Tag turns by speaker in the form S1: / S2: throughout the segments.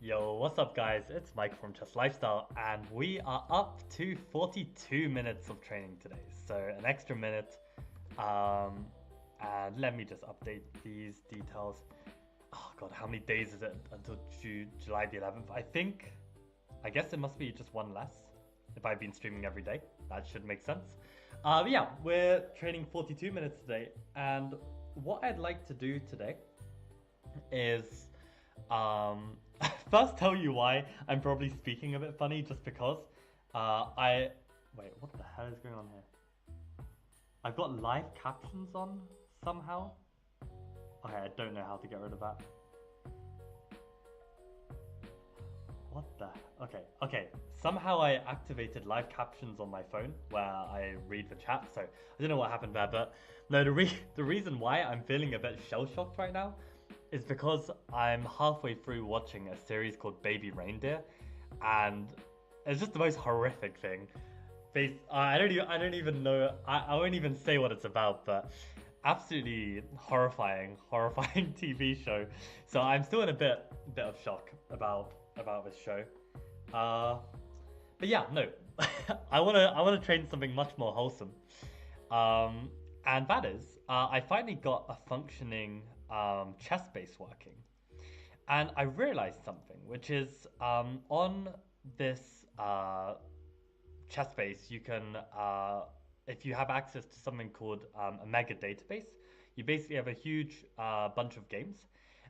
S1: Yo, what's up, guys? It's Mike from Chess Lifestyle, and we are up to 42 minutes of training today. So, an extra minute. Um, and let me just update these details. Oh, God, how many days is it until July the 11th? I guess it must be just one less if I've been streaming every day. That should make sense. But yeah, we're training 42 minutes today, and what I'd like to do today is um, first tell you why I'm probably speaking a bit funny just because I wait, what the hell is going on here? I've got live captions on somehow. Okay, I don't know how to get rid of that. What the? Okay. Somehow I activated live captions on my phone where I read the chat, so I don't know what happened there, but no, the reason why I'm feeling a bit shell-shocked right now is because I'm halfway through watching a series called Baby Reindeer, and it's just the most horrific thing. I don't even know. I won't even say what it's about, but absolutely horrifying TV show. So I'm still in a bit of shock about this show. Uh, but yeah, no, I wanna train something much more wholesome. And that is, I finally got a functioning chess base working. And I realized something, which is on this chess base, you can, if you have access to something called a mega database, you basically have a huge bunch of games.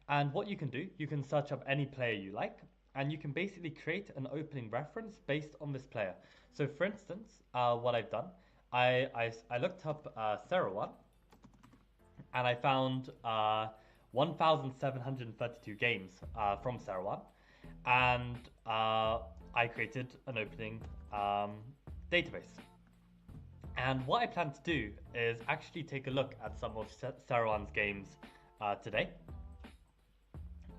S1: And what you can do, you can search up any player you like, and you can basically create an opening reference based on this player. So, for instance, what I've done, I looked up Serouan, and I found 1,732 games from Serouan, and I created an opening database. And what I plan to do is actually take a look at some of Serouan's games today.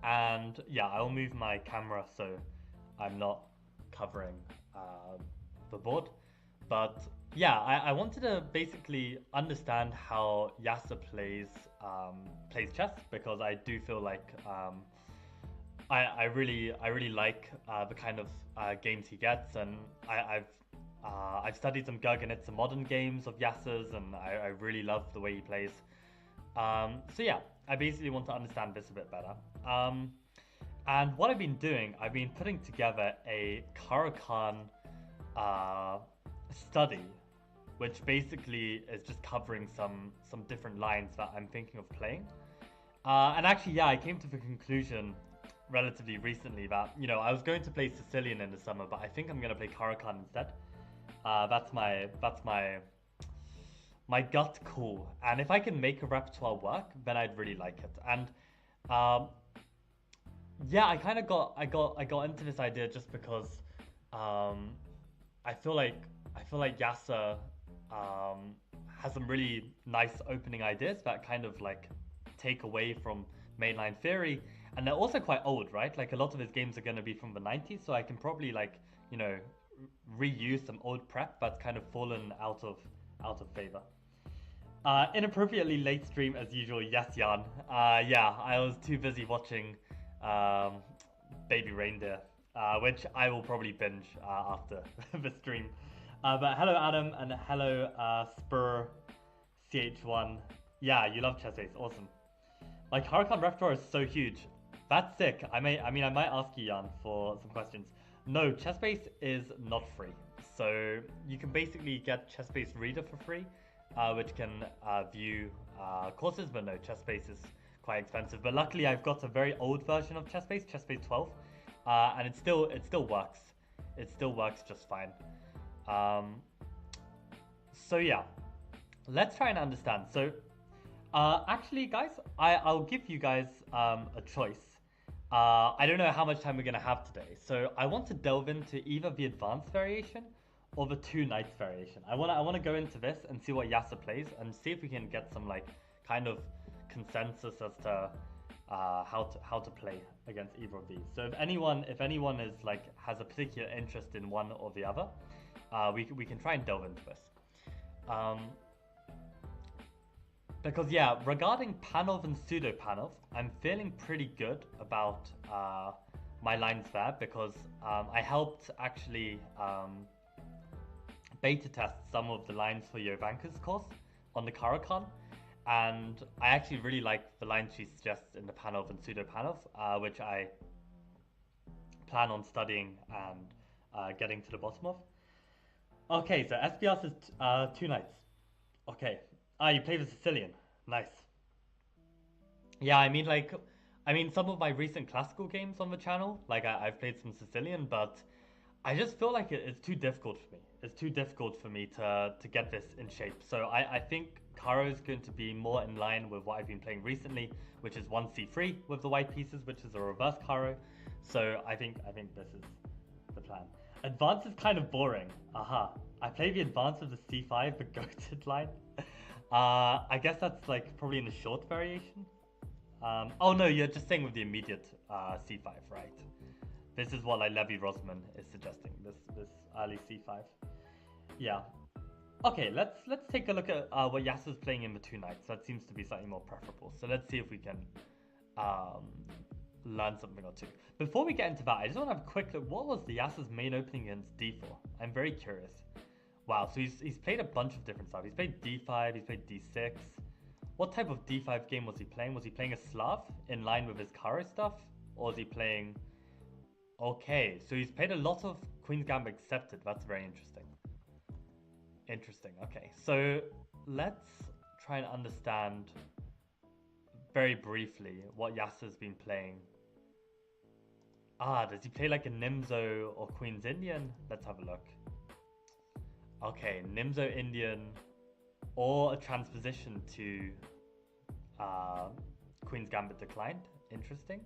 S1: And yeah, I'll move my camera so I'm not covering the board. But yeah, I wanted to basically understand how Yasser plays chess because I do feel like I really like the kind of games he gets, and I've studied some Gurgenitsa modern games of Yasser's, and I really love the way he plays. So yeah, I basically want to understand this a bit better. And what I've been doing, I've been putting together a Caro-Kann study, which basically is just covering some different lines that I'm thinking of playing. And actually, yeah, I came to the conclusion relatively recently that I was going to play Sicilian in the summer, but I think I'm going to play Caro-Kann instead. That's my gut call, and if I can make a repertoire work, then I'd really like it. And um, yeah, I got into this idea just because um, I feel like Yasser has some really nice opening ideas that kind of like take away from mainline theory, and they're also quite old, right? Like a lot of his games are going to be from the 90s, so I can probably like reuse some old prep that's kind of fallen out of favor. Inappropriately late stream as usual. Yes, Jan. Yeah, I was too busy watching um, Baby Reindeer, which I will probably binge after the stream. But hello, Adam, and hello, Spur CH1. Yeah, you love chess ace. Awesome. Like Huracan repertoire is so huge. That's sick. I might ask you, Jan, for some questions. No, Chessbase is not free. So you can basically get Chessbase Reader for free, which can view courses, but no, Chessbase is quite expensive. But luckily, I've got a very old version of Chessbase, Chessbase 12, and it still works. It still works just fine. Um, so yeah, let's try and understand. So actually, guys, I'll give you guys a choice. I don't know how much time we're gonna have today, so I want to delve into either the advanced variation or the two knights variation. I wanna go into this and see what Yasser plays and see if we can get some like kind of consensus as to how to play against either of these. So if anyone is like has a particular interest in one or the other, we can try and delve into this. Um, Because yeah, regarding Panov and pseudo Panov, I'm feeling pretty good about my lines there because I helped actually beta test some of the lines for Jovanka's course on the Caro-Kann, and I actually really like the lines she suggests in the Panov and Pseudo Panov, which I plan on studying and getting to the bottom of. Okay, so SBS is 2 nights. Okay. You play the Sicilian. Nice. Yeah, I mean, some of my recent classical games on the channel, like I've played some Sicilian, but I just feel like it's too difficult for me. It's too difficult for me to get this in shape. So I think Caro is going to be more in line with what I've been playing recently, which is 1c3 with the white pieces, which is a reverse Caro. So I think this is the plan. Advance is kind of boring. Aha. I play the advance of the c5, the goated line. I guess that's like probably in the short variation. Oh no, you're just saying with the immediate c5, right? This is what like Levi Rosman is suggesting. This early c5. Yeah. Okay, let's take a look at what Yasu's playing in the 2 nights. That seems to be slightly more preferable. So let's see if we can learn something or two. Before we get into that, I just want to have a quick look. What was the Yasu's main opening against d4? I'm very curious. Wow, so he's played a bunch of different stuff. He's played d5, he's played d6. What type of d5 game was he playing? Was he playing a Slav in line with his Caro stuff? Or is he playing... Okay, so he's played a lot of Queen's Gambit accepted. That's very interesting. Interesting, okay. So let's try and understand very briefly what Yasu's been playing. Does he play like a Nimzo or Queen's Indian? Let's have a look. Okay, Nimzo Indian or a transposition to Queen's Gambit declined. Interesting.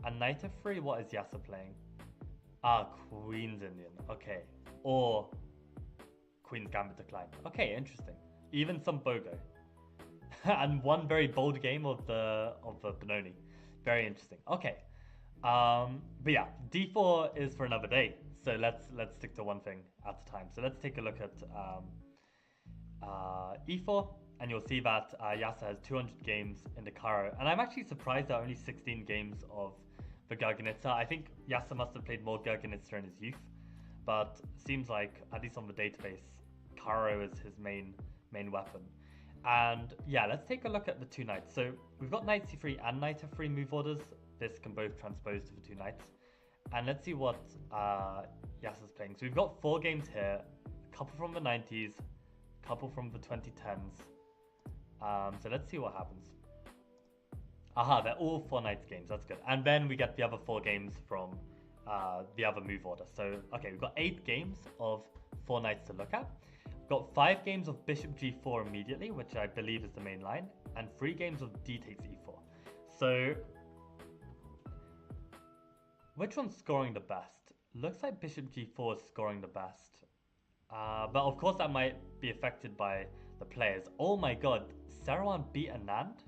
S1: And Knight f3, what is Yasu playing? Queen's Indian. Okay. Or Queen's Gambit declined. Okay, interesting. Even some Bogo. And one very bold game of the Benoni. Very interesting. Okay. But yeah, d4 is for another day. So let's stick to one thing at a time. So let's take a look at e4, and you'll see that Yasa has 200 games in the Caro. And I'm actually surprised there are only 16 games of the Gurganitsa. I think Yasa must have played more Gurganitsa in his youth, but seems like, at least on the database, Caro is his main weapon. And yeah, let's take a look at the 2 knights. So we've got knight c3 and knight f3 move orders. This can both transpose to the 2 knights. And let's see what Yasa's playing. So we've got 4 games here, a couple from the 90s, a couple from the 2010s. So let's see what happens. Aha, they're all 4 knights games, that's good. And then we get the other 4 games from the other move order. So, okay, we've got 8 games of 4 knights to look at. We've got 5 games of bishop g4 immediately, which I believe is the main line, and 3 games of d takes e4. So, which one's scoring the best? Looks like bishop g4 is scoring the best. But of course that might be affected by the players. Oh my god, Saruhan beat Anand,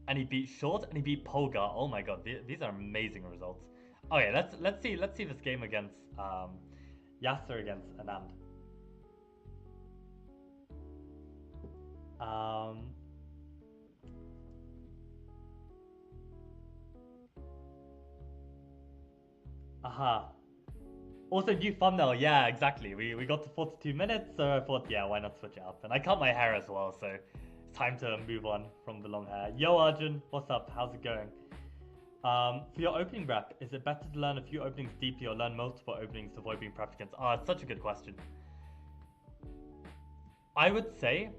S1: and he beat Short, and he beat Polgar. Oh my god, these are amazing results. Okay, let's see this game against Yasser against Anand. Aha. Also, new thumbnail. Yeah, exactly. We got to 42 minutes, so I thought, yeah, why not switch it up? And I cut my hair as well, so it's time to move on from the long hair. Yo, Arjun, what's up? How's it going? For your opening rep, is it better to learn a few openings deeply or learn multiple openings to avoid being prepped against? It's such a good question. I would say,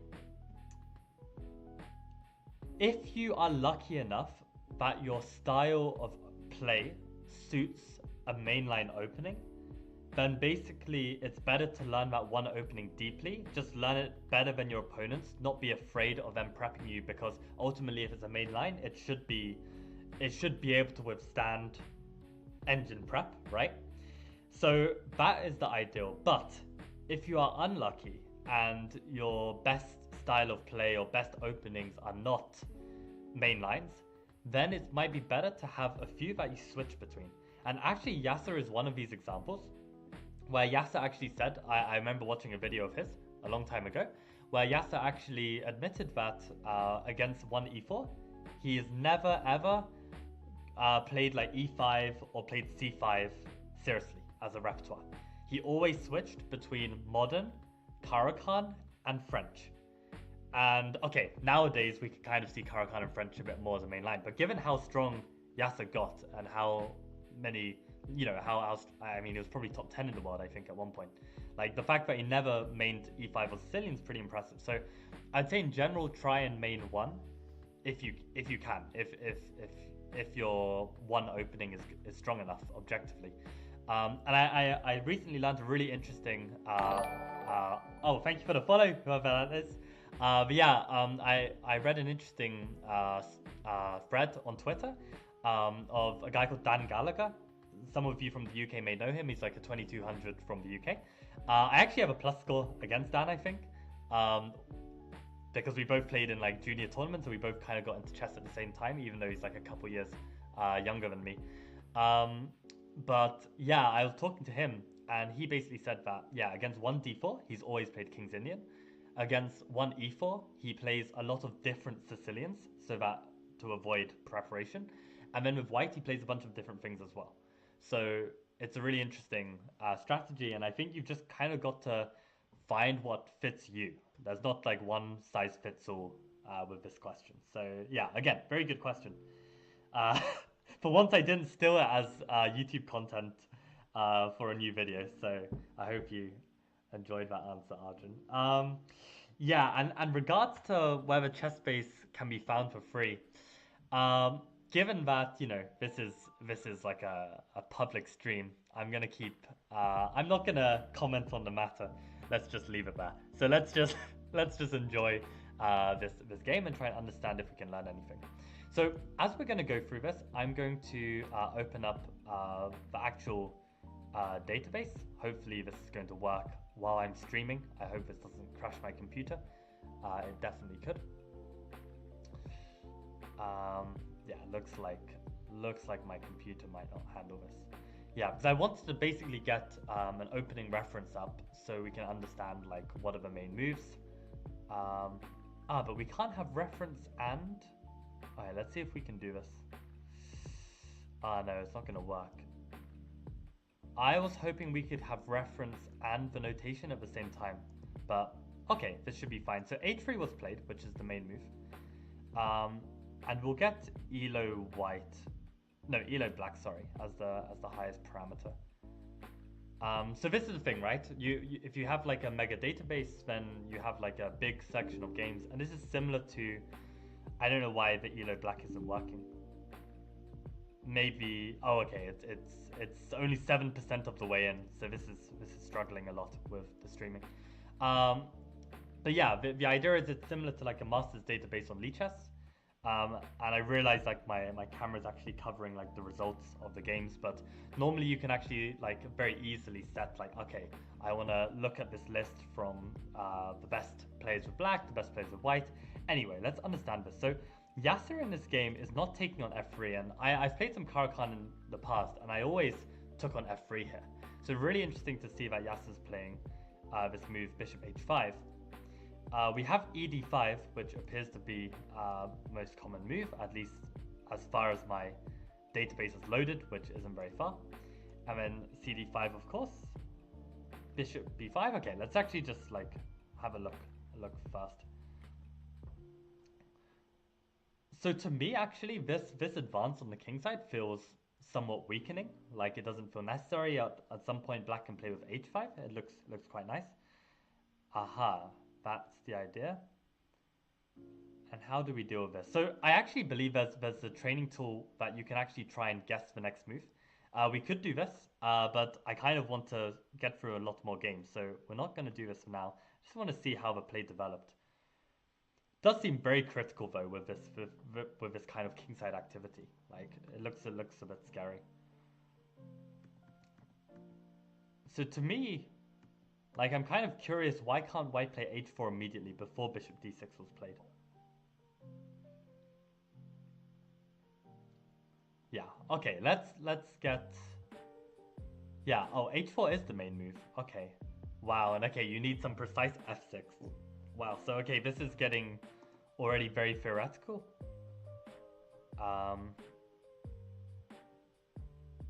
S1: if you are lucky enough that your style of play suits a mainline opening, then basically it's better to learn that one opening deeply. Just learn it better than your opponents. Not be afraid of them prepping you, because ultimately, if it's a mainline, it should be able to withstand engine prep, right? So that is the ideal. But if you are unlucky and your best style of play or best openings are not main lines, then it might be better to have a few that you switch between. And actually, Yasser is one of these examples where Yasser actually said, I remember watching a video of his a long time ago, where Yasser actually admitted that against 1e4, he is never ever played like e5 or played c5 seriously as a repertoire. He always switched between modern, Caro-Kann, and French. And okay, nowadays we can kind of see Caro-Kann and French a bit more as a main line. But given how strong Yasser got and how many, I mean, he was probably top 10 in the world, I think, at one point. Like the fact that he never mained e5 or Sicilian is pretty impressive. So I'd say in general, try and main one if you can, if your one opening is strong enough objectively. And I recently learned a really interesting. Oh, thank you for the follow, whoever that is. But yeah, I read an interesting thread on Twitter of a guy called Dan Gallagher. Some of you from the UK may know him. He's like a 2200 from the UK. I actually have a plus score against Dan, I think, because we both played in like junior tournaments, so we both kind of got into chess at the same time, even though he's like a couple years younger than me. But yeah, I was talking to him, and he basically said that yeah, against one d4, he's always played King's Indian. Against one e4, he plays a lot of different Sicilians, so that to avoid preparation. And then with white, he plays a bunch of different things as well. So it's a really interesting strategy, and I think you've just kind of got to find what fits you. There's not like one size fits all with this question. So yeah, again, very good question. For once, I didn't steal it as YouTube content for a new video, so I hope you enjoyed that answer, Arjun. Yeah, and regards to whether Chessbase can be found for free, given that this is like a public stream, I'm gonna keep. I'm not gonna comment on the matter. Let's just leave it there. So let's just enjoy this game and try and understand if we can learn anything. So as we're gonna go through this, I'm going to open up the actual database. Hopefully this is going to work while I'm streaming. I hope this doesn't crash my computer. It definitely could. Yeah, looks like my computer might not handle this. Yeah, because I wanted to basically get an opening reference up so we can understand like what are the main moves. But we can't have reference and. Alright, let's see if we can do this. No, it's not gonna work. I was hoping we could have reference and the notation at the same time, but okay, this should be fine. So h3 was played, which is the main move. And we'll get Elo white, no, Elo black, sorry, as the highest parameter. So this is the thing, right? If you have like a mega database, then you have like a big section of games, and this is similar to, I don't know why the Elo black isn't working. Maybe, oh okay, it's only 7% of the way in, so this is struggling a lot with the streaming. But yeah, the idea is it's similar to like a master's database on Lichess. And I realized like my camera is actually covering like the results of the games, but normally you can actually like very easily set like, okay, I want to look at this list from the best players with black, the best players with white. Anyway, let's understand this. So Yasser in this game is not taking on f3, and I've played some Caro-Kann in the past, and I always took on f3 here. So really interesting to see that Yasser's playing this move, bishop h5. We have ed5, which appears to be the most common move, at least as far as my database is loaded, which isn't very far. And then cd5, of course. Bishop b5. Okay, let's actually just like have a look first. So to me, actually, this advance on the king side feels somewhat weakening. Like it doesn't feel necessary. At some point, black can play with h5. It looks quite nice. Aha. That's the idea. And how do we deal with this? So I actually believe there's a training tool that you can actually try and guess the next move. We could do this, but I kind of want to get through a lot more games, so we're not going to do this for now. Just want to see how the play developed. Does seem very critical though with this kind of kingside activity. Like it looks a bit scary. So to me, like, I'm kind of curious, why can't white play h4 immediately before bishop d6 was played? Yeah, okay, let's get... Yeah, oh, h4 is the main move. Okay. Wow, and okay, you need some precise f6. Wow, so okay, this is getting already very theoretical.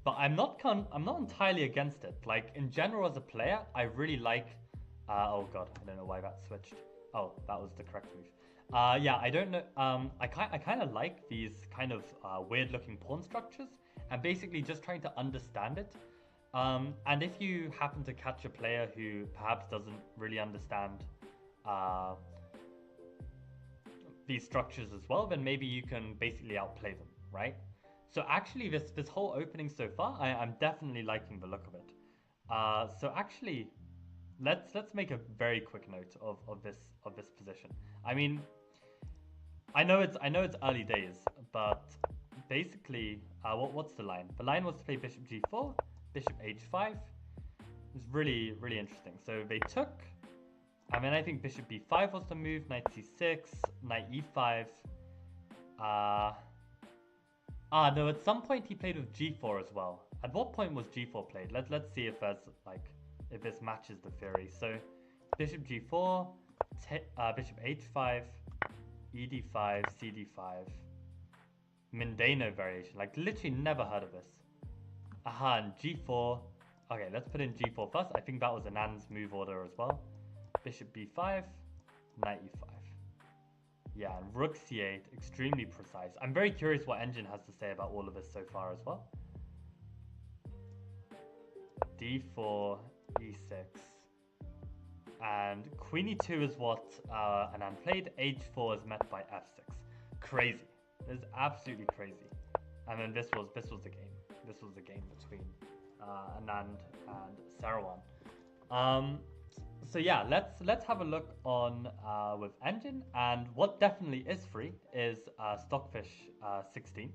S1: but I'm not entirely against it. Like in general, as a player, I really like. Oh god, I don't know why that switched. Oh, that was the correct move. Yeah, I don't know. I kind of like these kind of weird looking pawn structures, and basically just trying to understand it. And if you happen to catch a player who perhaps doesn't really understand uh, these structures as well, then maybe you can basically outplay them, right? So actually, this whole opening so far, I'm definitely liking the look of it. So actually, let's make a very quick note of this position. I mean, I know it's early days, but basically, what's the line? The line was to play bishop g4, bishop h5. It's really interesting. So they took, and then I think bishop b5 was the move, knight c6, knight e5. No, at some point he played with g4 as well. At what point was g4 played? Let's see if there's like if this matches the theory. So bishop g4, bishop h5, ed5, cd5, Mindano variation. Like literally never heard of this. Aha, and g4. Okay, let's put in g4 first. I think that was Anand's move order as well. Bishop b5, knight e5. Yeah, and rook c8, extremely precise. I'm very curious what Engine has to say about all of this so far as well. d4, e6. And queen e2 is what Anand played. h4 is met by f6. Crazy. This is absolutely crazy. And then this was the game. This was the game between Anand and Sarawan. So yeah, let's have a look on with Engine, and what definitely is free is Stockfish 16.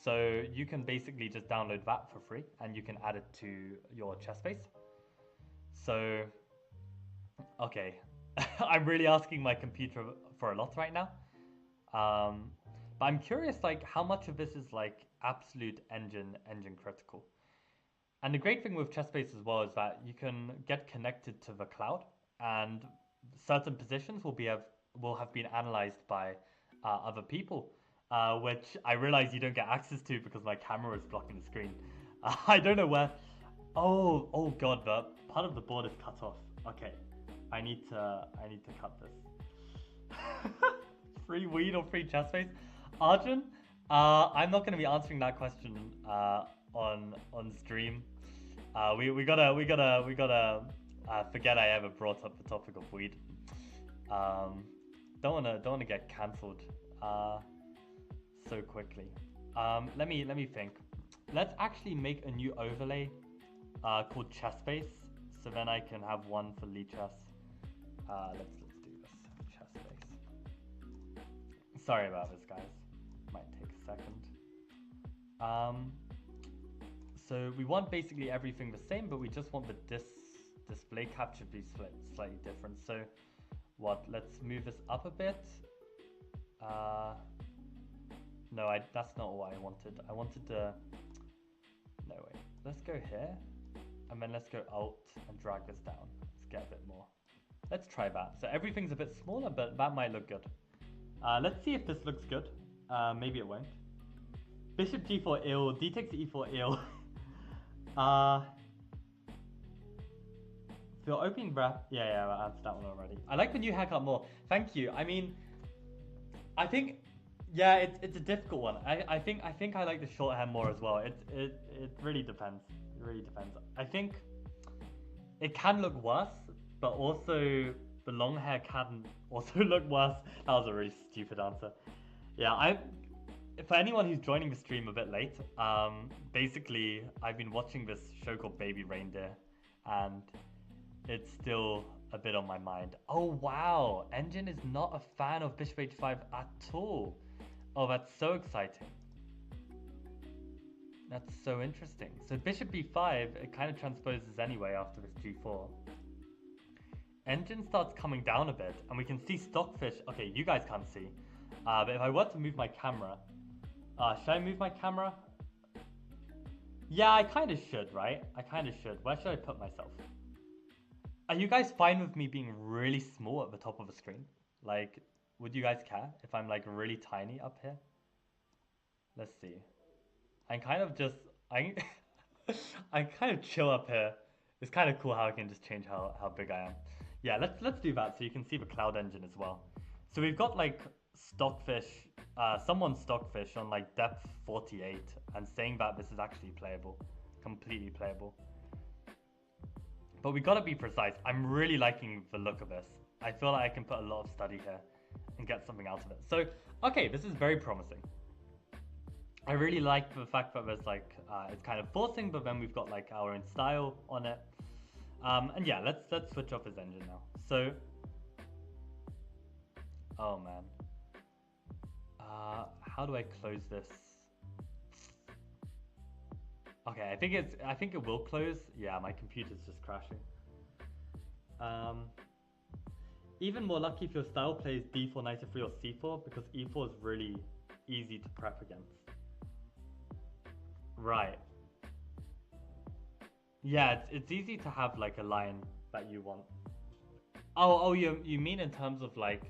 S1: So you can basically just download that for free, and you can add it to your chess base. So, okay, I'm really asking my computer for a lot right now. But I'm curious, like, how much of this is like absolute engine critical. And the great thing with Chessbase as well is that you can get connected to the cloud, and certain positions will have been analyzed by other people, which I realize you don't get access to because my camera is blocking the screen. I don't know where. Oh God, the part of the board is cut off. Okay, I need to cut this. Free weed or free Chessbase, Arjun? I'm not going to be answering that question on stream. We gotta forget I ever brought up the topic of weed. Don't wanna get cancelled so quickly. Let me think. Let's actually make a new overlay called Chessbase, so then I can have one for Lichess. Let's do this. Chessbase. Sorry about this, guys. Might take a second. So we want basically everything the same, but we just want the display capture to be slightly different. So what? Let's move this up a bit. No, that's not what I wanted. I wanted to. No wait. Let's go here, and then let's go Alt and drag this down. Let's get a bit more. Let's try that. So everything's a bit smaller, but that might look good. Let's see if this looks good. Maybe it won't. Bishop g4 ill. D takes e4 ill. For opening breath, yeah, I answered that one already. I like the new haircut more. Thank you. I mean, I think, yeah, it's a difficult one. I think I like the short hair more as well. It really depends. It really depends. I think it can look worse, but also the long hair can also look worse. That was a really stupid answer. Yeah, for anyone who's joining the stream a bit late, basically I've been watching this show called Baby Reindeer, and it's still a bit on my mind. Oh wow, Engine is not a fan of Bishop H5 at all. Oh, that's so exciting. That's so interesting. So Bishop B5, it kind of transposes anyway after this G4. Engine starts coming down a bit, and we can see Stockfish. Okay, you guys can't see. But if I were to move my camera, should I move my camera? Yeah, I kind of should, right? I kind of should. Where should I put myself? Are you guys fine with me being really small at the top of the screen? Like, would you guys care if I'm like really tiny up here? Let's see. I'm kind of just I I kind of chill up here. It's kind of cool how I can just change how big I am. Yeah, let's do that so you can see the cloud engine as well. So we've got like stockfish, someone's stockfish on like depth 48 and saying that this is actually playable, completely playable. But we gotta be precise. I'm really liking the look of this. I feel like I can put a lot of study here and get something out of it. So, okay, this is very promising. I really like the fact that there's like, it's kind of forcing, but then we've got like our own style on it. And yeah, let's switch off his engine now. So, oh man. How do I close this? Okay, I think it will close. Yeah, my computer's just crashing. Um, Even more lucky if your style plays d4, knight f3 or c4 because e4 is really easy to prep against. Right. Yeah, it's easy to have like a line that you want. Oh, you mean in terms of like,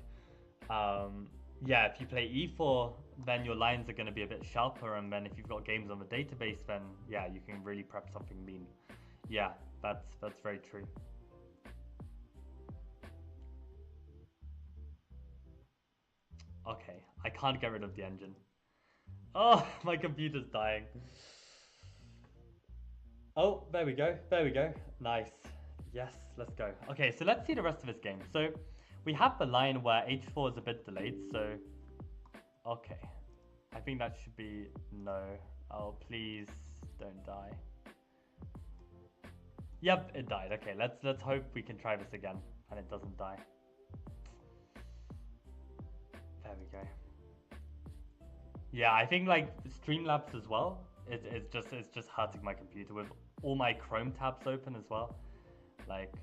S1: um, yeah, if you play e4, then your lines are going to be a bit sharper, and then if you've got games on the database, then yeah, you can really prep something mean. Yeah, that's very true. Okay, I can't get rid of the engine. Oh, my computer's dying. Oh, there we go. There we go. Nice. Yes, let's go. Okay, so let's see the rest of this game. So we have the line where h4 is a bit delayed. So, okay. I think that should be no. Oh, please don't die. Yep, it died. Okay, let's hope we can try this again and it doesn't die. There we go. Yeah, I think like Streamlabs as well. It's just hurting my computer with all my Chrome tabs open as well. Like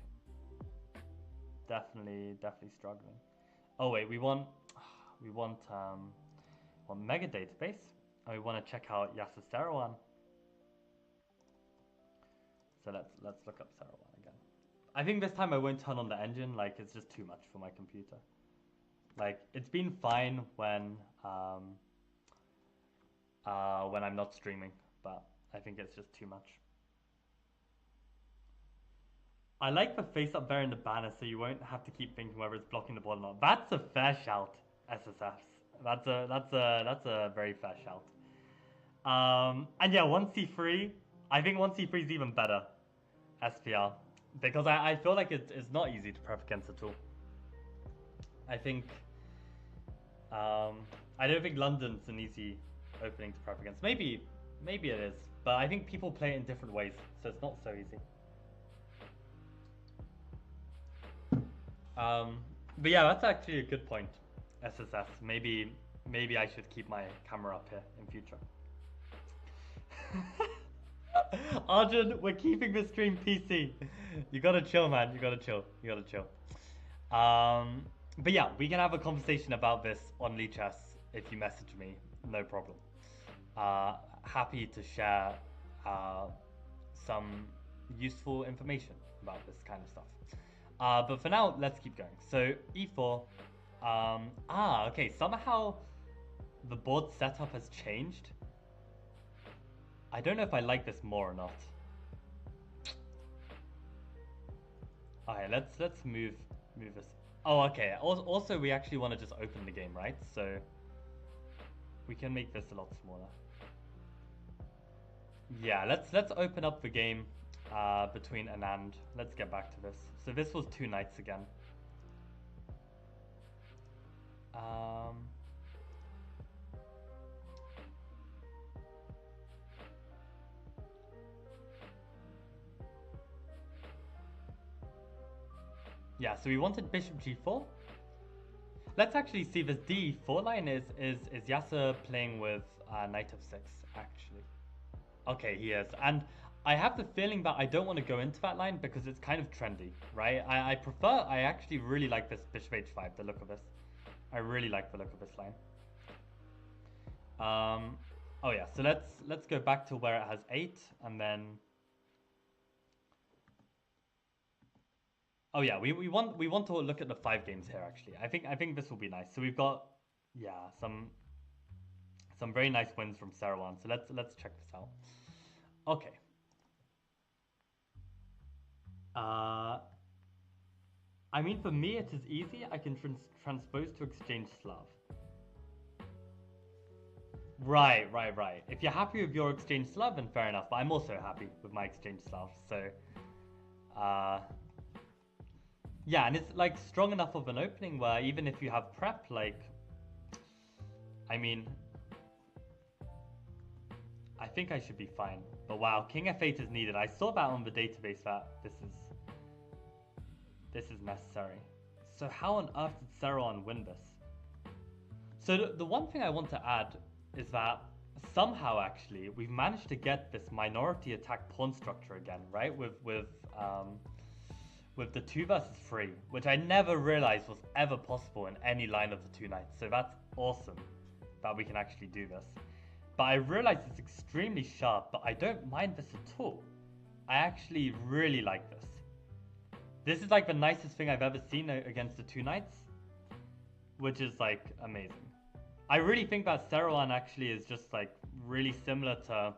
S1: definitely struggling. Oh wait, we want Mega Database. And we want to check out Yasser Seirawan. So let's look up Seirawan again. I think this time I won't turn on the engine. Like it's just too much for my computer. Like it's been fine when I'm not streaming, but I think it's just too much. I like the face up there in the banner, so you won't have to keep thinking whether it's blocking the ball or not. That's a fair shout, SSFs. That's a very fair shout. And yeah, 1c3. I think 1c3 is even better, SPR, because I feel like it's not easy to prep against at all. I think I don't think London's an easy opening to prep against. Maybe it is, but I think people play it in different ways, so it's not so easy. Um, but yeah, that's actually a good point. SSS. Maybe I should keep my camera up here in future. Arjun, we're keeping the stream PC. You gotta chill, man. You gotta chill. You gotta chill. But yeah, we can have a conversation about this on Lichess if you message me. No problem. Happy to share some useful information about this kind of stuff. But for now, let's keep going. So e4. Okay. Somehow the board setup has changed. I don't know if I like this more or not. Okay, let's move this. Oh, okay. Also, we actually want to just open the game, right? So we can make this a lot smaller. Yeah, let's open up the game between Anand. Let's get back to this. So this was two knights again. Yeah, so we wanted bishop g4. Let's actually see this d4 line is Yasser playing with knight f6 actually. Okay, he is. And I have the feeling that I don't want to go into that line because it's kind of trendy, right? I actually really like this bishop h5, the look of this. I really like the look of this line. Oh yeah, so let's go back to where it has 8 and then... Oh yeah, we want to look at the 5 games here actually. I think this will be nice. So we've got some very nice wins from Seirawan. So let's check this out. Okay. Uh, I mean, for me, it is easy. I can transpose to exchange Slav. Right, right, right. If you're happy with your exchange Slav, then fair enough. But I'm also happy with my exchange Slav. So, uh, yeah, and it's like strong enough of an opening where even if you have prep, like, I mean, I think I should be fine. But wow, King F8 is needed. I saw that on the database that this is necessary. So how on earth did Seron win this? So the one thing I want to add is that somehow actually we've managed to get this minority attack pawn structure again, right? With the 2 versus 3, which I never realized was ever possible in any line of the 2 knights. So that's awesome that we can actually do this. But I realize it's extremely sharp, but I don't mind this at all. I actually really like this. This is like the nicest thing I've ever seen against the 2 knights, which is like amazing. I really think that Seruan actually is just like really similar to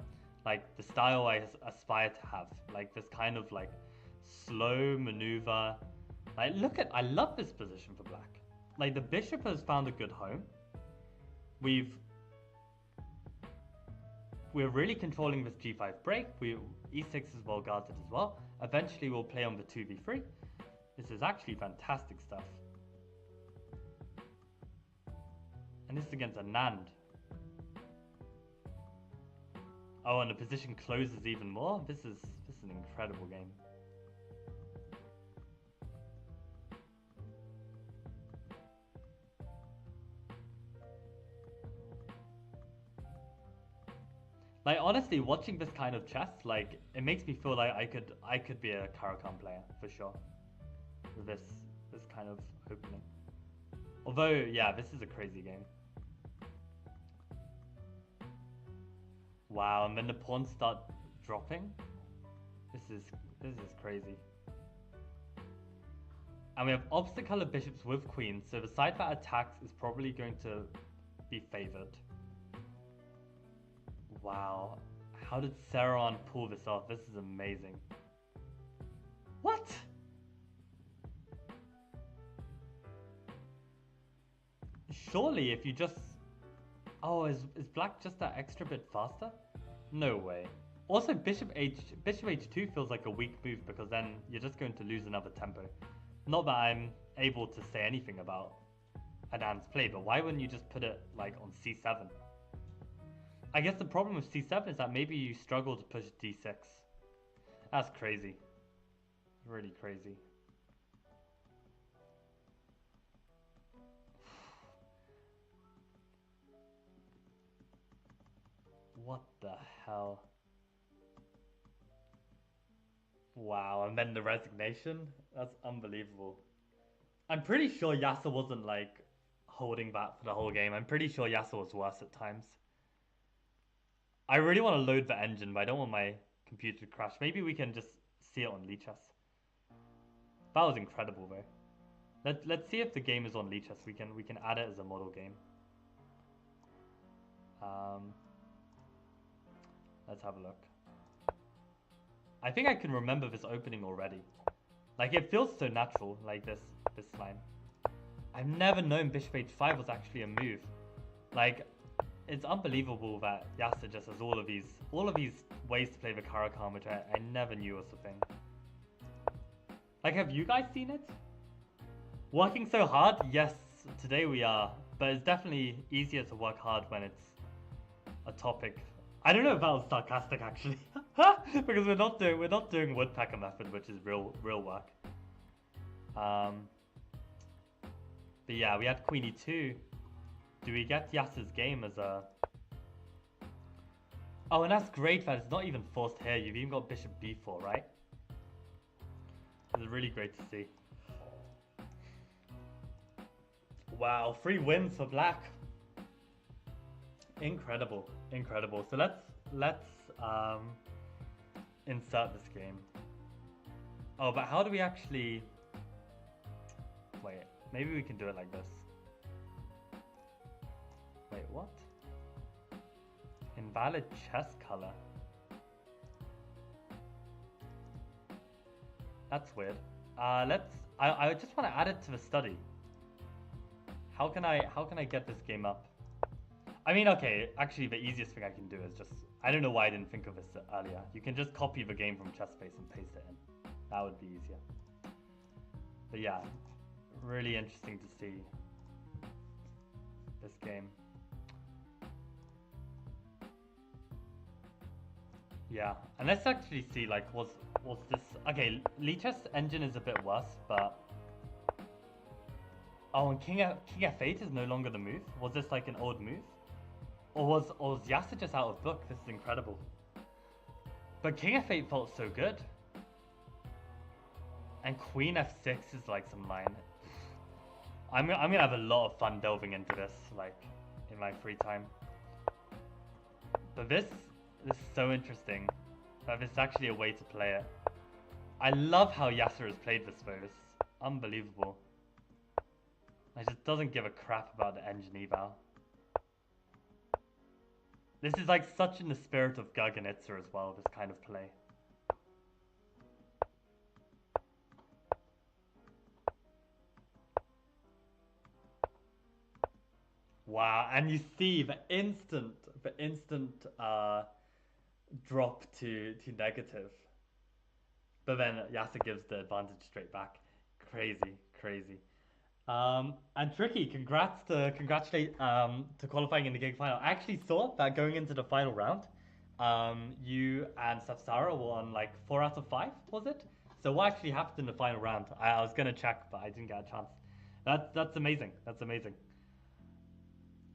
S1: like the style I aspire to have. Like this kind of like slow maneuver. Like I love this position for black. Like the bishop has found a good home. We're really controlling this g5 break. E6 is well guarded as well. Eventually we'll play on the 2v3. This is actually fantastic stuff. And this is against Anand. Oh, and the position closes even more. This is an incredible game. Like honestly, watching this kind of chess, like it makes me feel like I could be a Caro-Kann player for sure. With this kind of opening. Although, yeah, this is a crazy game. Wow, and then the pawns start dropping. This is crazy. And we have opposite color bishops with queens, so the side that attacks is probably going to be favored. Wow. How did Seron pull this off? This is amazing. What? Surely if you just... Oh, is black just that extra bit faster? No way. Also, bishop h2 feels like a weak move because then you're just going to lose another tempo. Not that I'm able to say anything about Anand's play, but why wouldn't you just put it like on c7? I guess the problem with c7 is that maybe you struggle to push d6. That's crazy. Really crazy. What the hell? Wow, and then the resignation? That's unbelievable. I'm pretty sure Yasser wasn't like holding back for the whole game. I'm pretty sure Yasser was worse at times. I really want to load the engine, but I don't want my computer to crash. Maybe we can just see it on Lichess. That was incredible though. Let's see if the game is on Lichess. We can add it as a model game. Let's have a look. I think I can remember this opening already. Like it feels so natural, like this line. I've never known bishop h5 was actually a move. Like it's unbelievable that Yasser just has all of these ways to play the Caro-Kann, which I never knew was a thing. Like, have you guys seen it? Working so hard? Yes, today we are. But it's definitely easier to work hard when it's a topic. I don't know if that was sarcastic actually, because we're not doing woodpecker method, which is real work. But yeah, we had queen e2. Do we get Yasser's game as a... Oh, and that's great that it's not even forced here. You've even got bishop b4, right? It's really great to see. Wow, 3 wins for black. Incredible, incredible. So let's insert this game. Oh, but how do we actually... Wait, maybe we can do it like this. Wait, what? Invalid chess color. That's weird. Let's. I just want to add it to the study. How can I get this game up? I mean, okay. Actually, the easiest thing I can do is just. I don't know why I didn't think of this earlier. You can just copy the game from ChessBase and paste it in. That would be easier. But yeah, really interesting to see this game. Yeah, and let's actually see like was this okay? Lichess engine is a bit worse, but oh, and King F8 is no longer the move. Was this like an old move, or was Yasa just out of book? This is incredible. But King F8 felt so good, and Queen F6 is like some line. I'm gonna have a lot of fun delving into this like in my free time. But this is so interesting that this is actually a way to play it. I love how Yasser has played this though. This is unbelievable. He just doesn't give a crap about the engine eval. This is like such in the spirit of Garganitza as well, this kind of play. Wow, and you see the instant drop to negative. But then Yasa gives the advantage straight back. Crazy, crazy. And Tricky, congratulate to qualifying in the gig final. I actually saw that going into the final round, you and Safsara were on like 4 out of 5, was it? So what actually happened in the final round? I was gonna check, but I didn't get a chance. That's amazing. That's amazing.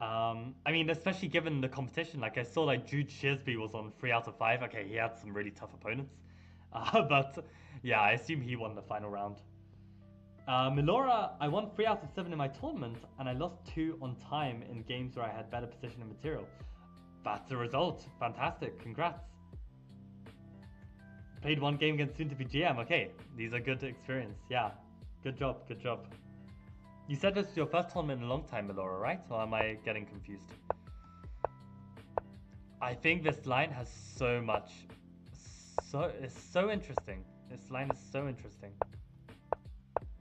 S1: I mean, especially given the competition, like I saw like Jude Shisby was on 3 out of 5. Okay, he had some really tough opponents, but yeah, I assume he won the final round. Melora, I won 3 out of 7 in my tournament, and I lost 2 on time in games where I had better position and material. That's the result. Fantastic. Congrats. Played 1 game against soon-to-be GM. Okay, these are good experience. Yeah, good job. Good job. You said this was your first tournament in a long time, Melora, right? Or am I getting confused? I think this line has so much. It's so interesting. This line is so interesting.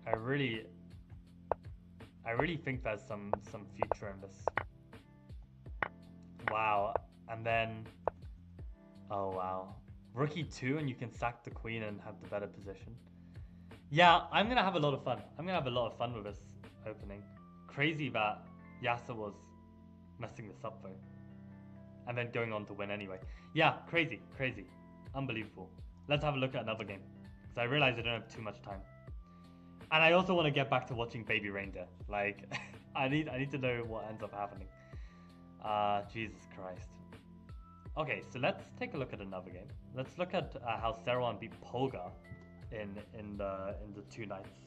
S1: I really think there's some future in this. Wow, and then oh wow, rookie 2, and you can sack the queen and have the better position. Yeah, I'm gonna have a lot of fun. I'm gonna have a lot of fun with this opening. Crazy that Yasa was messing this up though, and then going on to win anyway. Yeah, crazy, unbelievable. Let's have a look at another game because I realize I don't have too much time. And I also want to get back to watching Baby Reindeer. Like, I need to know what ends up happening. Jesus Christ. Okay, so let's take a look at another game. Let's look at how Seruan beat Polgar in the 2 nights.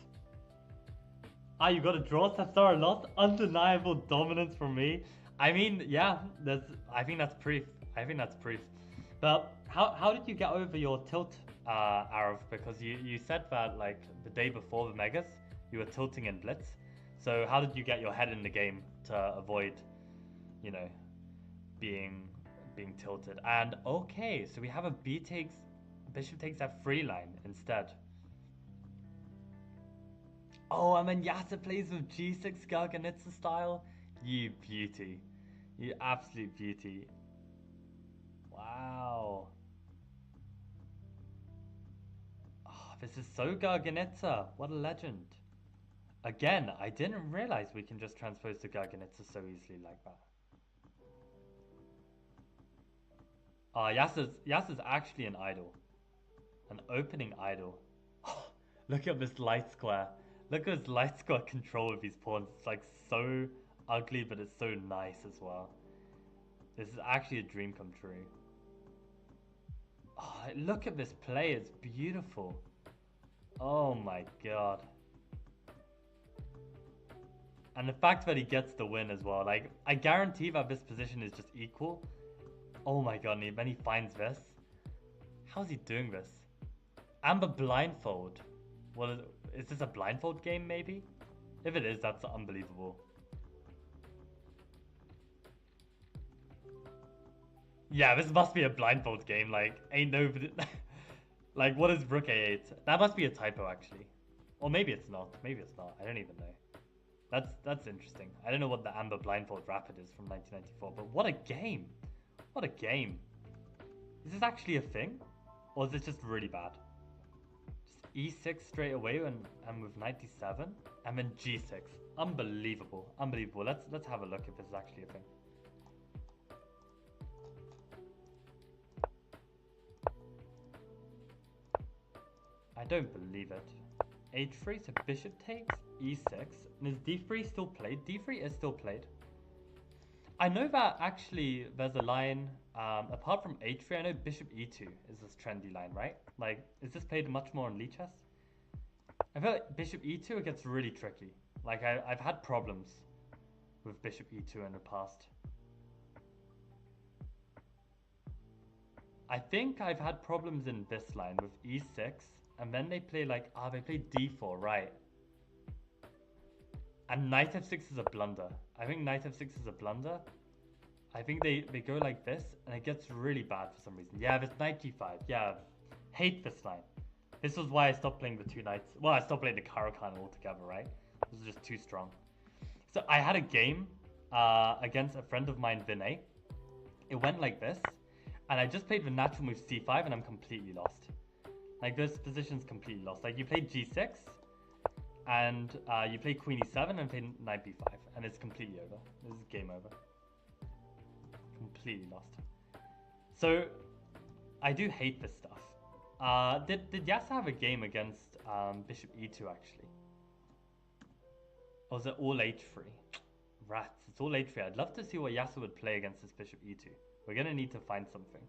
S1: Ah, you got a draw, Safsara lost. Undeniable dominance from me. I mean, yeah, I think that's proof. But how did you get over your tilt, Arav? Because you said that like the day before the megas, you were tilting in blitz. So how did you get your head in the game to avoid, you know, being tilted? And okay, so we have a bishop takes f3 line instead. Oh, and then Yasa plays with g6 Garganitza style. You beauty, you absolute beauty. Wow. Oh, this is so Garganitza. What a legend. Again, I didn't realize we can just transpose to Garganitza so easily like that. Yasa's actually an idol. An opening idol. Look at this light square. Look at his light square control of these pawns. It's like so ugly, but it's so nice as well. This is actually a dream come true. Oh, look at this play. It's beautiful. Oh my god. And the fact that he gets the win as well. Like, I guarantee that this position is just equal. Oh my god, and then he finds this. How's he doing this? Amber blindfold. What is this, a blindfold game maybe? If it is, that's unbelievable. Yeah, this must be a blindfold game. Like, ain't nobody. Like, what is Rook A8? That must be a typo, actually. Or maybe it's not. Maybe it's not. I don't even know. That's interesting. I don't know what the Amber Blindfold Rapid is from 1994, but what a game! What a game! Is this actually a thing? Or is it just really bad? Just E6 straight away and with 97? And then G6. Unbelievable. Unbelievable. Let's have a look if this is actually a thing. I don't believe it. H3, so bishop takes, E6. And is D3 still played? D3 is still played. I know that actually there's a line, apart from H3, I know bishop E2 is this trendy line, right? Like, is this played much more in Lichess? I feel like bishop E2, it gets really tricky. Like, I've had problems with bishop E2 in the past. I think I've had problems in this line with E6, and then they play like, they play D4, right? And knight F6 is a blunder. I think knight F6 is a blunder. I think they go like this, and it gets really bad for some reason. Yeah, this knight G5. Yeah, hate this line. This was why I stopped playing the two knights. Well, I stopped playing the Caro-Kann altogether, right? This was just too strong. So I had a game against a friend of mine, Vinay. It went like this, and I just played the natural move C5, and I'm completely lost. Like, this position's completely lost. Like, you played G6, and you play Queen E7 and play Knight B5, and it's completely over. This is game over. Completely lost. So, I do hate this stuff. Did Yasa have a game against Bishop E2 actually? Or was it all H3? Rats, it's all H3. I'd love to see what Yasa would play against this Bishop E2. We're gonna need to find something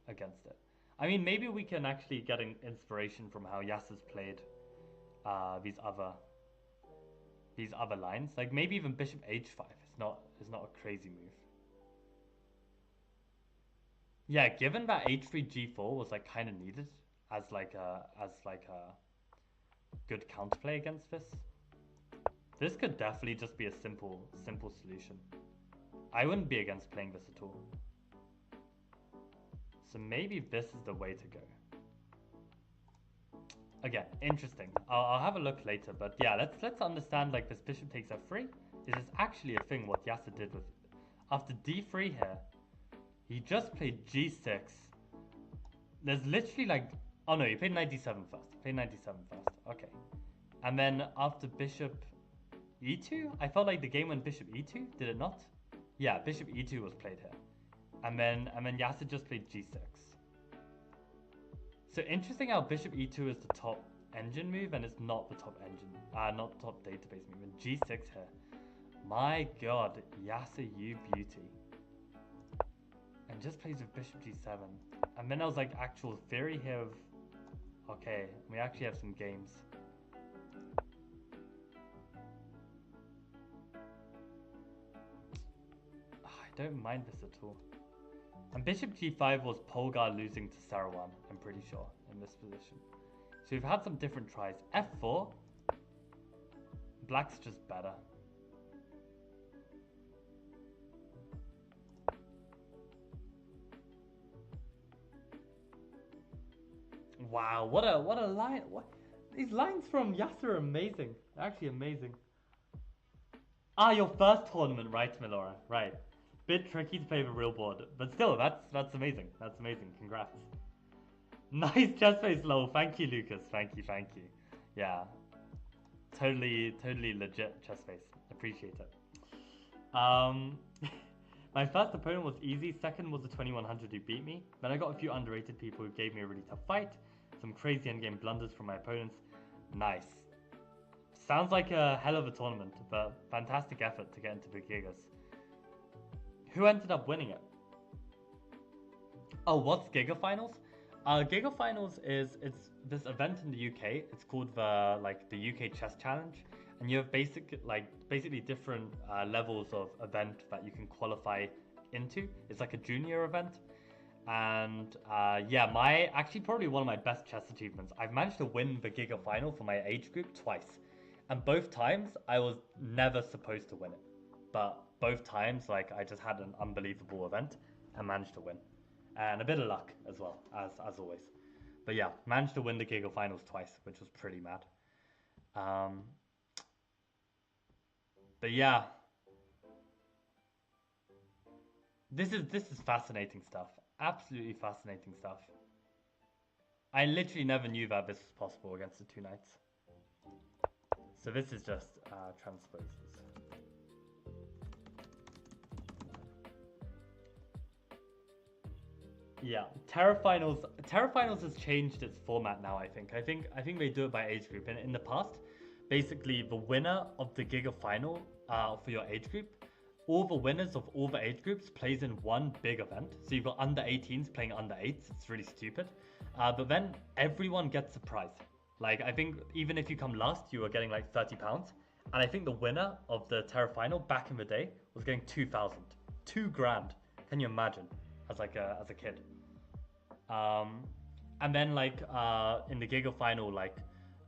S1: against it. I mean, maybe we can actually get an inspiration from how Yasa's played these other lines. Like maybe even Bishop H5 is not a crazy move. Yeah, given that H3 G4 was like kind of needed as like a good counterplay against this. This could definitely just be a simple solution. I wouldn't be against playing this at all. So maybe this is the way to go. Again, interesting. I'll have a look later, but yeah, let's understand like this bishop takes f3. Is this actually a thing what Yasa did with after d3 here? He just played g6. There's literally like, oh no, he played knight d7 first. He played knight d7 first. Okay, and then after bishop e2, I felt like the game went bishop e2. Did it not? Yeah, bishop e2 was played here, and then Yasa just played g6. So interesting how bishop e2 is the top engine move and it's not the top engine, not top database move. And g6 here. My god, Yasa, you beauty. And just plays with bishop g7. And then I was like actual theory here of, okay, we actually have some games. I don't mind this at all. And bishop g5 was Polgar losing to Saruwan, I'm pretty sure, in this position. So we've had some different tries. f4. Black's just better. Wow, what a line. These lines from Yasa are amazing. They're actually amazing. Ah, your first tournament, right, Melora? Right. Bit tricky to play the real board, but still, that's amazing. That's amazing. Congrats. Nice chess face, lol. Thank you, Lucas. Thank you. Yeah, totally legit chess face. Appreciate it. My first opponent was easy. Second was the 2100 who beat me. Then I got a few underrated people who gave me a really tough fight. Some crazy endgame blunders from my opponents. Nice. Sounds like a hell of a tournament, but fantastic effort to get into the Gigas. Who ended up winning it? Oh, what's Giga Finals? Giga Finals it's this event in the UK. It's called the UK Chess Challenge, and you have basically different levels of event that you can qualify into. It's like a junior event, and yeah, actually probably one of my best chess achievements. I've managed to win the Giga Final for my age group twice, and both times I was never supposed to win it, but both times like I just had an unbelievable event and managed to win, and a bit of luck as well as always. But yeah, managed to win the Giga Finals twice, which was pretty mad. Um, but yeah, this is fascinating stuff. Absolutely fascinating stuff. I literally never knew that this was possible against the two knights. So this is just transposes. Yeah, Terra Finals. Terra Finals has changed its format now. I think they do it by age group. And in the past, basically the winner of the Giga Final for your age group, all the winners of all the age groups plays in one big event. So you've got under 18s playing under 8s. It's really stupid. But then everyone gets a prize. Like I think even if you come last, you are getting like £30. And I think the winner of the Terra Final back in the day was getting 2,000, 2 grand. Can you imagine? As a kid. Um, and then like in the Giga Final, like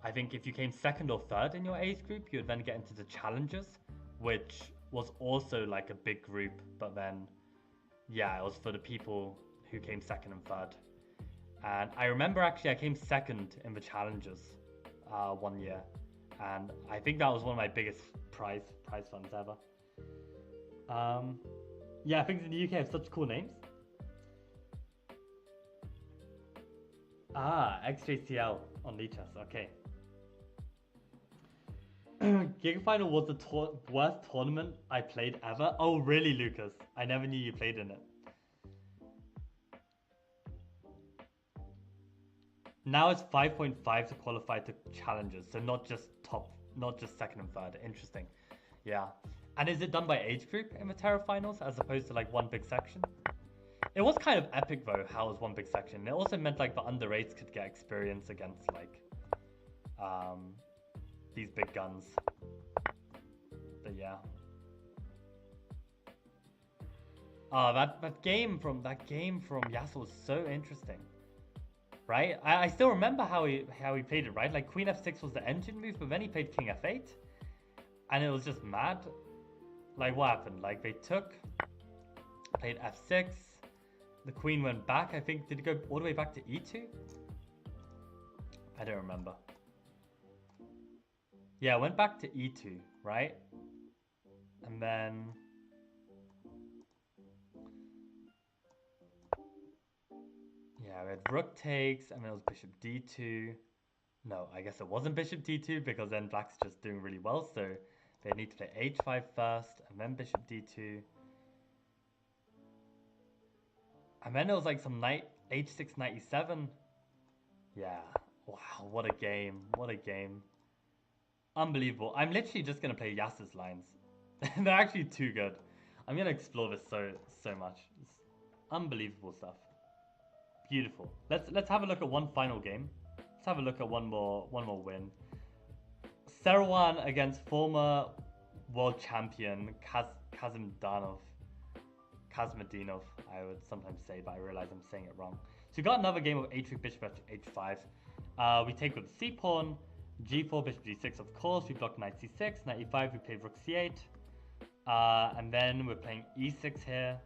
S1: I think if you came second or third in your age group, you would then get into the challenges, which was also like a big group. But then, yeah, it was for the people who came second and third. And I remember actually I came second in the challenges one year, and I think that was one of my biggest prize funds ever. Um, yeah, things in the UK have such cool names. Ah, XJCL on Lichess. Okay. Giga Final was the worst tournament I played ever. Oh, really, Lucas? I never knew you played in it. Now it's 5.5 to qualify to challenges, so not just second and third. Interesting. Yeah. And is it done by age group in the Terra Finals as opposed to like one big section? It was kind of epic though, how it was one big section. It also meant like the under eights could get experience against like um these big guns. But yeah. That game from Yasuo was so interesting. Right? I still remember how he played it, right? Like Queen F6 was the engine move, but then he played King F8 and it was just mad. Like what happened? Like they played F6. The queen went back, I think. Did it go all the way back to E2? I don't remember. Yeah, it went back to E2, right? And then... yeah, we had rook takes, and then it was bishop D2. No, I guess it wasn't bishop D2, because then black's just doing really well, so they need to play H5 first, and then bishop D2. And then it was like some knight H6 knight E7. Yeah. Wow, what a game. What a game. Unbelievable. I'm literally just gonna play Yas's lines. They're actually too good. I'm gonna explore this so much. It's unbelievable stuff. Beautiful. Let's have a look at one final game. Let's have a look at one more win. Serouan against former world champion Kazimdanov. Kazmadinov, I would sometimes say, but I realize I'm saying it wrong. So we got another game of h3 bishop h5. We take with the c pawn, g4 bishop g6. Of course, we block knight c6, knight e5. We play rook c8, and then we're playing e6 here.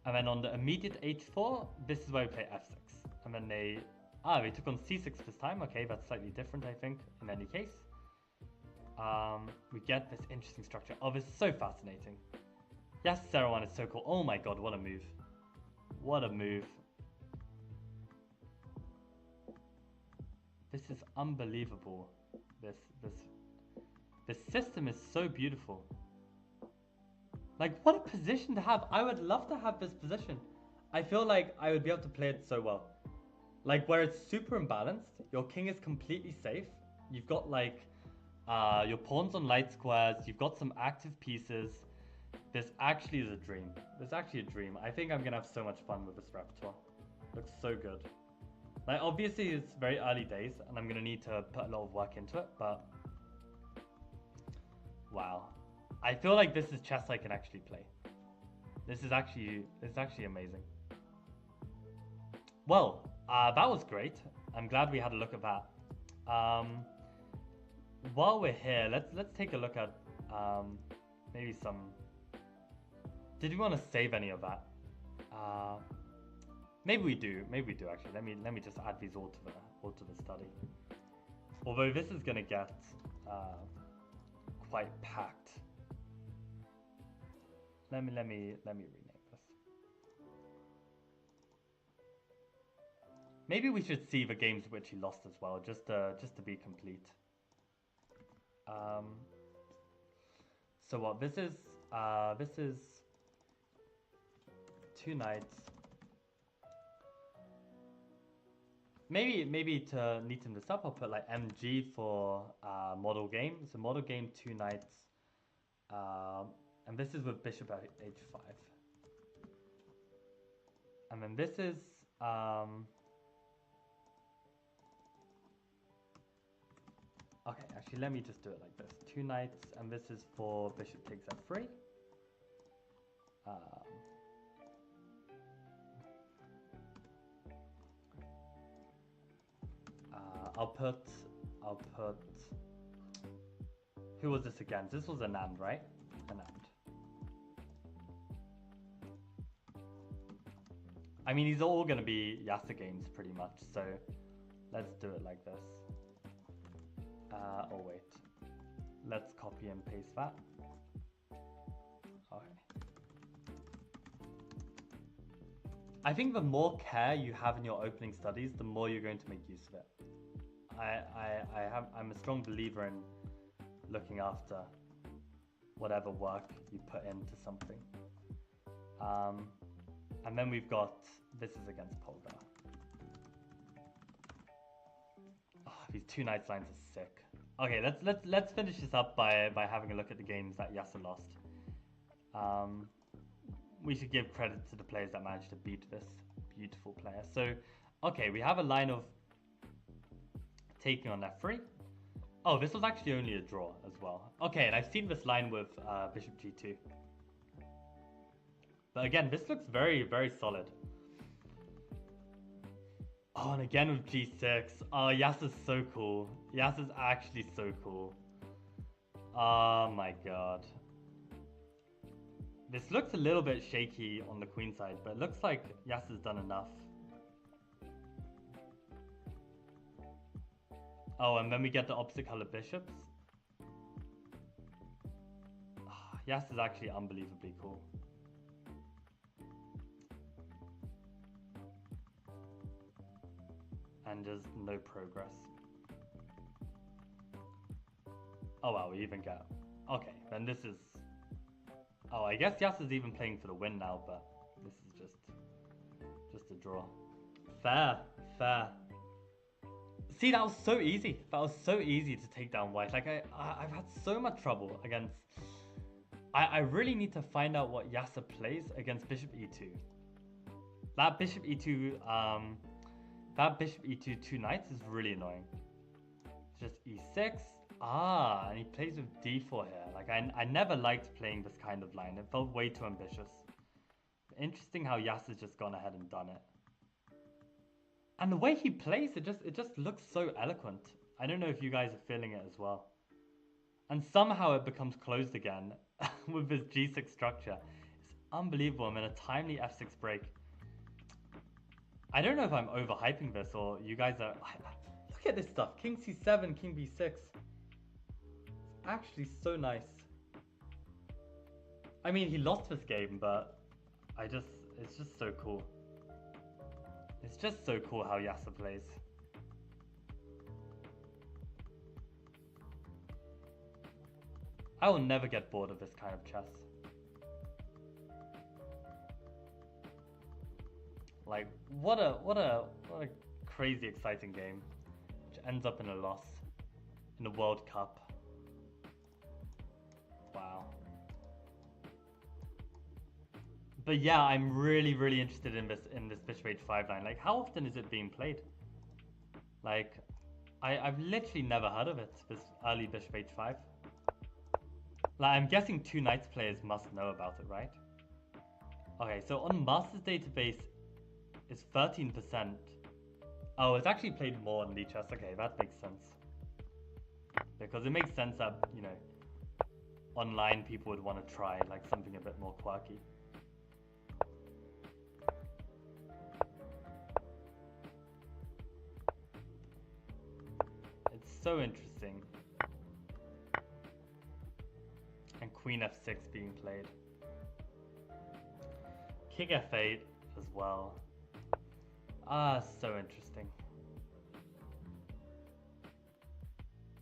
S1: And then on the immediate h4, this is where we play f6. And then they took on c6 this time. Okay, that's slightly different, I think. In any case, we get this interesting structure. Oh, this is so fascinating. Yes, Serouan is so cool. Oh my god, what a move. What a move. This is unbelievable. This system is so beautiful. Like, what a position to have. I would love to have this position. I feel like I would be able to play it so well. Like, where it's super imbalanced. Your king is completely safe. You've got, like, your pawns on light squares. You've got some active pieces. This actually is a dream. This is actually a dream. I think I'm gonna have so much fun with this repertoire. Looks so good. Like, obviously it's very early days and I'm gonna need to put a lot of work into it, but wow. I feel like this is chess I can actually play. This is actually amazing. Well, that was great. I'm glad we had a look at that. While we're here, let's take a look at maybe some. Did we want to save any of that? Maybe we do. Maybe we do actually. Let me just add these all to the study. Although this is gonna get quite packed. Let me rename this. Maybe we should see the games which he lost as well, just to be complete. So what this is 2 nights. Maybe to neaten this up, I'll put like MG for model game. So model game 2 nights, and this is with bishop at h5. And then this is okay. Actually, let me just do it like this: 2 nights, and this is for bishop takes f3. I'll put. Who was this against? This was Anand, right? Anand. I mean, these are all gonna be Yasa games pretty much. So let's do it like this. Oh wait. Let's copy and paste that. Okay. I think the more care you have in your opening studies, the more you're going to make use of it. I'm a strong believer in looking after whatever work you put into something. And then we've got, this is against Polgar. Oh, these 2 nights lines are sick. Okay, let's finish this up by having a look at the games that Yasa lost. We should give credit to the players that managed to beat this beautiful player. So, okay, we have a line of taking on f3. Oh, this was actually only a draw as well. Okay, and I've seen this line with bishop g2. But again, this looks very, very solid. Oh, and again with g6. Oh, Yasa's so cool. Yasa's actually so cool. Oh my god. This looks a little bit shaky on the queen side, but it looks like Yasa's done enough. Oh, and then we get the opposite color bishops. Oh, Yasa's actually unbelievably cool. And just no progress. Oh wow, we even get... Okay, then this is... Oh, I guess Yasa's even playing for the win now, but this is just a draw. Fair, fair. See, that was so easy. That was so easy to take down white. Like, I've had so much trouble against... I really need to find out what Yasa plays against bishop e2. That bishop e2, that bishop e2 2 knights is really annoying. Just e6. Ah, and he plays with d4 here. Like, I never liked playing this kind of line. It felt way too ambitious. Interesting how Yasa's just gone ahead and done it. And the way he plays, it just looks so eloquent. I don't know if you guys are feeling it as well. And somehow it becomes closed again with this g6 structure. It's unbelievable. I'm in a timely f6 break. I don't know if I'm overhyping this or you guys are... Look at this stuff. King c7, king b6. It's actually so nice. I mean, he lost this game, but it's just so cool. It's just so cool how Yasa plays. I will never get bored of this kind of chess. Like, what a crazy exciting game, which ends up in a loss in the World Cup. Wow. But yeah, I'm really interested in this bishop h5 line. Like, how often is it being played? Like, I've literally never heard of it, this early bishop h5. Like, I'm guessing 2 knights players must know about it, right? Okay, so on Masters database, it's 13%. Oh, it's actually played more in Lichess. Okay, that makes sense. Because it makes sense that, you know, online people would want to try, like, something a bit more quirky. so interesting. And Queen F6 being played. King F8 as well. Ah, so interesting.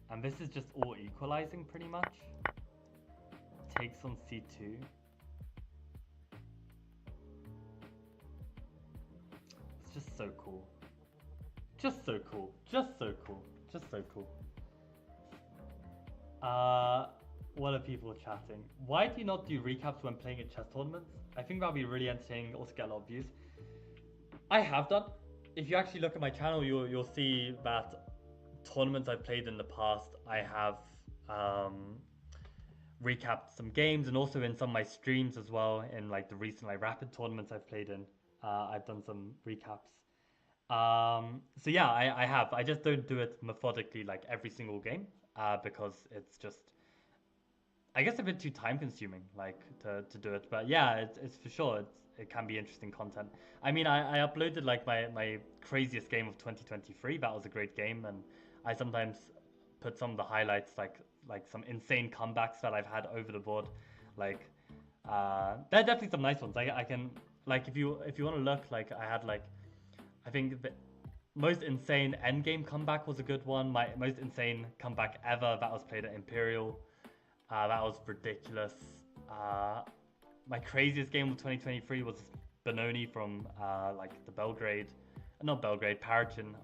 S1: And this is just all equalizing pretty much. Takes on C2. It's just so cool. Just so cool. Just so cool. Just so cool. What are people chatting? Why do you not do recaps when playing at chess tournaments? I think that'll be really entertaining, also get a lot of views. I have done. If you actually look at my channel, you'll see that tournaments I've played in the past, I have recapped some games, and also in some of my streams as well, in like the recent like rapid tournaments I've played in, I've done some recaps. So yeah, I have. I just don't do it methodically like every single game, because it's just, I guess, a bit too time consuming, like to do it. But yeah, it's for sure. It can be interesting content. I mean, I uploaded like my craziest game of 2023. That was a great game, and I sometimes put some of the highlights, like some insane comebacks that I've had over the board. Like, there are definitely some nice ones. I can, like, if you want to look, like I had like, I think the most insane endgame comeback was a good one. My most insane comeback ever, that was played at Imperial. That was ridiculous. My craziest game of 2023 was Benoni from like the Paraćin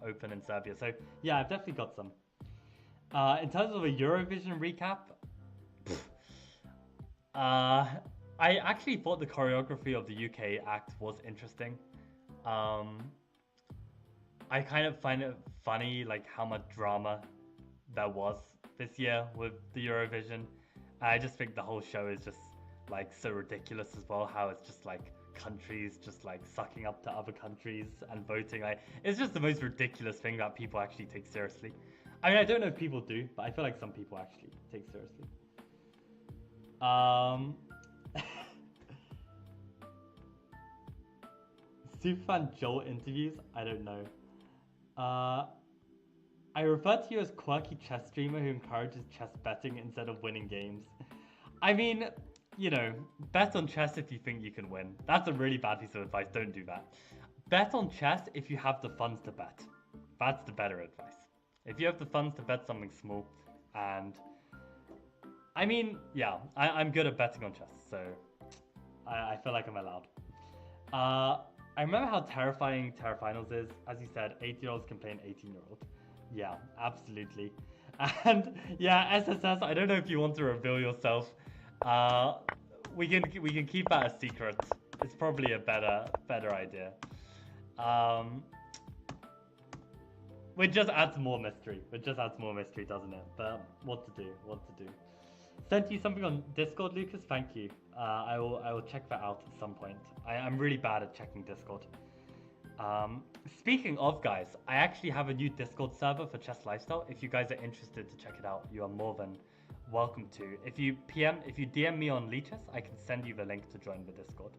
S1: Open in Serbia. So yeah, I've definitely got some. In terms of a Eurovision recap, I actually thought the choreography of the UK act was interesting. I kind of find it funny, like how much drama there was this year with the Eurovision. I just think the whole show is just like so ridiculous as well. How it's just like countries just like sucking up to other countries and voting. Like, it's just the most ridiculous thing that people actually take seriously. I mean, I don't know if people do, but I feel like some people actually take seriously. Superfan Joel interviews? I don't know. I refer to you as quirky chess streamer who encourages chess betting instead of winning games. I mean, you know, bet on chess if you think you can win. That's a really bad piece of advice. Don't do that. Bet on chess if you have the funds to bet. That's the better advice. If you have the funds to bet something small, and I mean, yeah, I'm good at betting on chess, so I feel like I'm allowed. I remember how terrifying Terra Finals is. As you said, 8-year-olds can play an 18-year-old. Yeah, absolutely. And yeah, SSS, I don't know if you want to reveal yourself. We can keep that a secret. It's probably a better idea. It just adds more mystery. It just adds more mystery, doesn't it? But what to do? Sent you something on Discord, Lucas. Thank you. I will check that out at some point. I'm really bad at checking Discord. Speaking of, guys, I actually have a new Discord server for Chess Lifestyle. If you guys are interested to check it out, you are more than welcome to. If you DM me on Leechess, I can send you the link to join the Discord.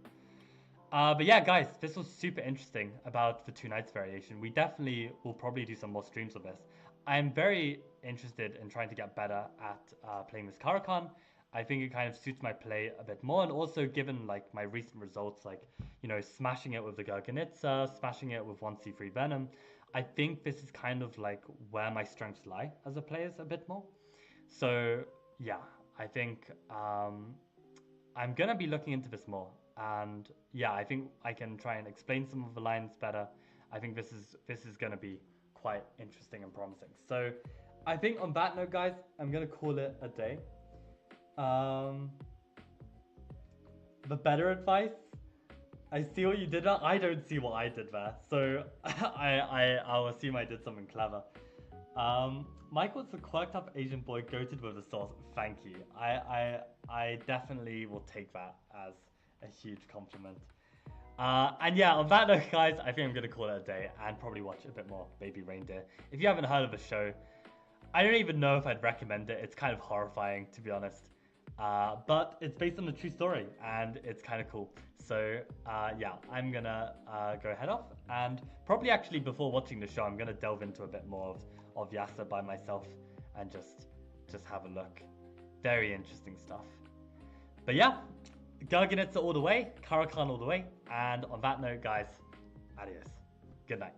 S1: But yeah, guys, this was super interesting about the 2 nights variation. We definitely will probably do some more streams of this. I'm very interested in trying to get better at playing this Caro-Kann. I think it kind of suits my play a bit more, and also given like my recent results, like, you know, smashing it with the Garganitsa, smashing it with 1c3 Venom, I think this is kind of like where my strengths lie as a player a bit more. So yeah, I think I'm gonna be looking into this more, and yeah, I think I can try and explain some of the lines better. I think this is gonna be quite interesting and promising. So I think on that note, guys, I'm gonna call it a day. The better advice, I see what you did there. I don't see what I did there, so I'll assume I did something clever. Michael's a quirked up Asian boy goated with a sauce. Thank you. I definitely will take that as a huge compliment. And yeah, on that note, guys, I think I'm gonna call it a day and probably watch a bit more Baby Reindeer. If you haven't heard of the show, I don't even know if I'd recommend it. It's kind of horrifying, to be honest. But it's based on a true story, and it's kind of cool. So yeah, I'm gonna go head off, and probably actually before watching the show, I'm gonna delve into a bit more of Yasser by myself, and just have a look. Very interesting stuff. But yeah, Garganetza all the way, Karakan all the way, and on that note, guys, adios. Good night.